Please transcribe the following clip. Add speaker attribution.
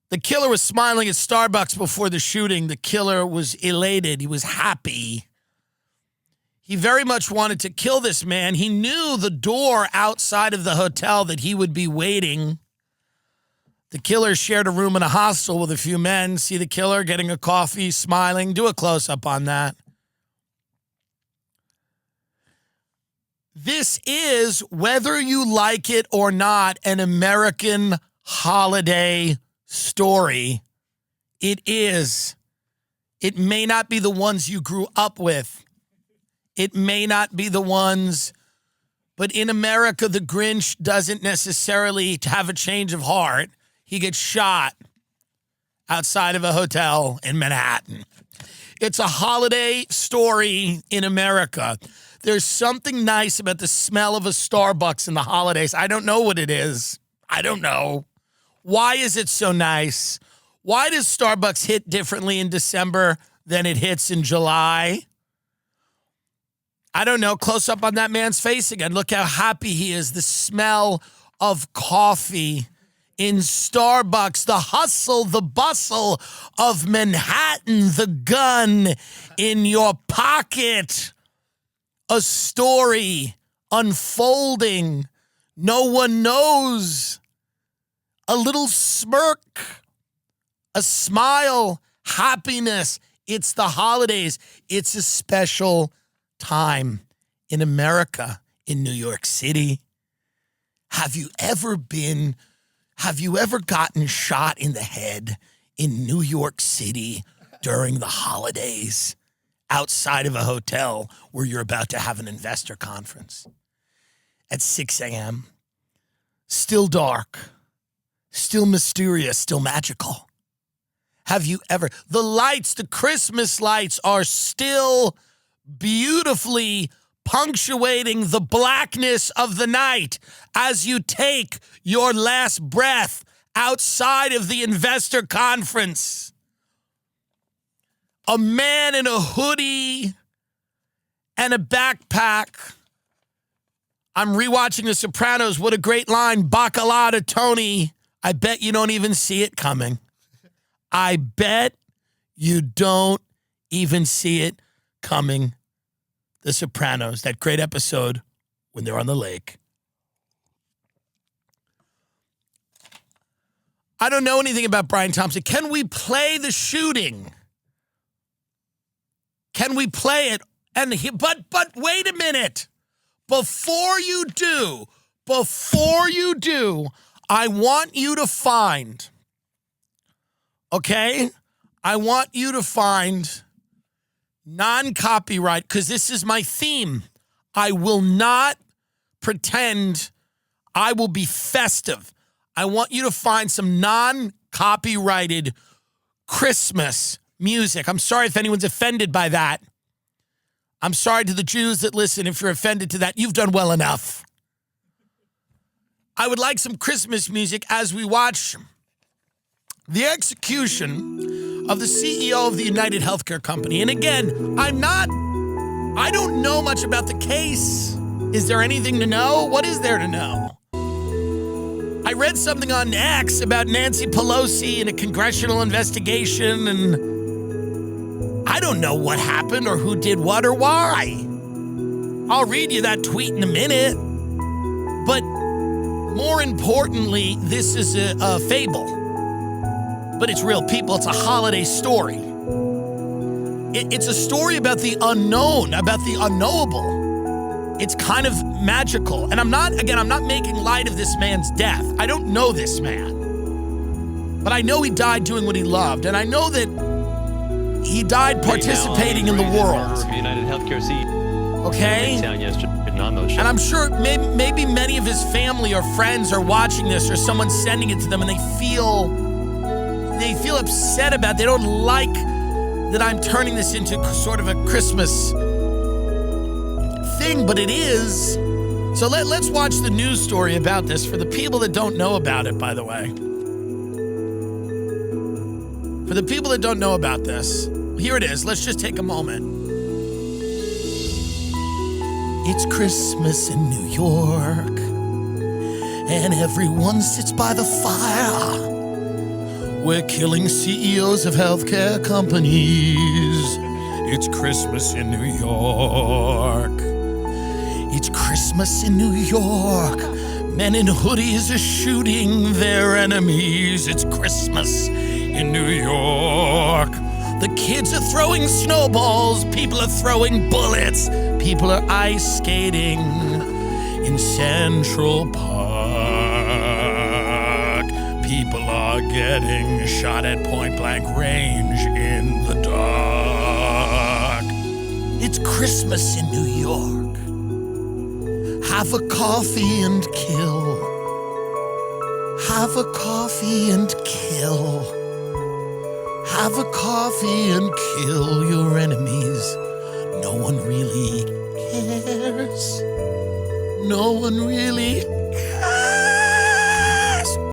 Speaker 1: The killer was smiling at Starbucks before the shooting. The killer was elated. He was happy. He very much wanted to kill this man. He knew the door outside of the hotel that he would be waiting. The killer shared a room in a hostel with a few men. See the killer getting a coffee, smiling. Do a close-up on that. This is, whether you like it or not, an American holiday story. It is. It may not be the ones you grew up with. It may not be the ones, but in America, the Grinch doesn't necessarily have a change of heart. He gets shot outside of a hotel in Manhattan. It's a holiday story in America. There's something nice about the smell of a Starbucks in the holidays. I don't know what it is. I don't know. Why is it so nice? Why does Starbucks hit differently in December than it hits in July? I don't know. Close up on that man's face again. Look how happy he is. The smell of coffee in Starbucks, the hustle, the bustle of Manhattan, the gun in your pocket. A story unfolding. No one knows. A little smirk, a smile, happiness. It's the holidays. It's a special time in America, in New York City. Have you ever gotten shot in the head in New York City during the holidays outside of a hotel where you're about to have an investor conference at 6 a.m.? Still dark, still mysterious, still magical. Have you ever? The lights, the Christmas lights are still beautifully punctuating the blackness of the night as you take your last breath outside of the investor conference. A man in a hoodie and a backpack. I'm rewatching The Sopranos. What a great line. Bacala to Tony. I bet you don't even see it coming. I bet you don't even see it coming. The Sopranos, that great episode when they're on the lake. I don't know anything about Brian Thompson. Can we play the shooting? Can we play it? But wait a minute. Before you do, I want you to find, okay? I want you to find non-copyright, because this is my theme. I will not pretend I will be festive. I want you to find some non-copyrighted Christmas music. I'm sorry if anyone's offended by that. I'm sorry to the Jews that listen if you're offended to that. You've done well enough. I would like some Christmas music as we watch the execution of the CEO of the United Healthcare Company. And again, I don't know much about the case. Is there anything to know? What is there to know? I read something on X about Nancy Pelosi and a congressional investigation, and I don't know what happened or who did what or why. I'll read you that tweet in a minute. But more importantly, this is a fable. But it's real people. It's a holiday story. It's a story about the unknown, about the unknowable. It's kind of magical. And I'm not making light of this man's death. I don't know this man. But I know he died doing what he loved. And I know that he died participating in the world.
Speaker 2: United Healthcare
Speaker 1: Okay? And I'm sure maybe many of his family or friends are watching this, or someone's sending it to them, and they feel upset about it. They don't like that I'm turning this into sort of a Christmas thing, but it is. So let's watch the news story about this for the people that don't know about it, by the way. For the people that don't know about this, here it is. Let's just take a moment. It's Christmas in New York, and everyone sits by the fire We're killing CEOs of healthcare companies. It's Christmas in New York. It's Christmas in New York. Men in hoodies are shooting their enemies. It's Christmas in New York. The kids are throwing snowballs. People are throwing bullets. People are ice skating in Central Park. People are getting shot at point blank range in the dark. It's Christmas in New York. Have a coffee and kill. Have a coffee and kill. Have a coffee and kill your enemies. No one really cares. No one really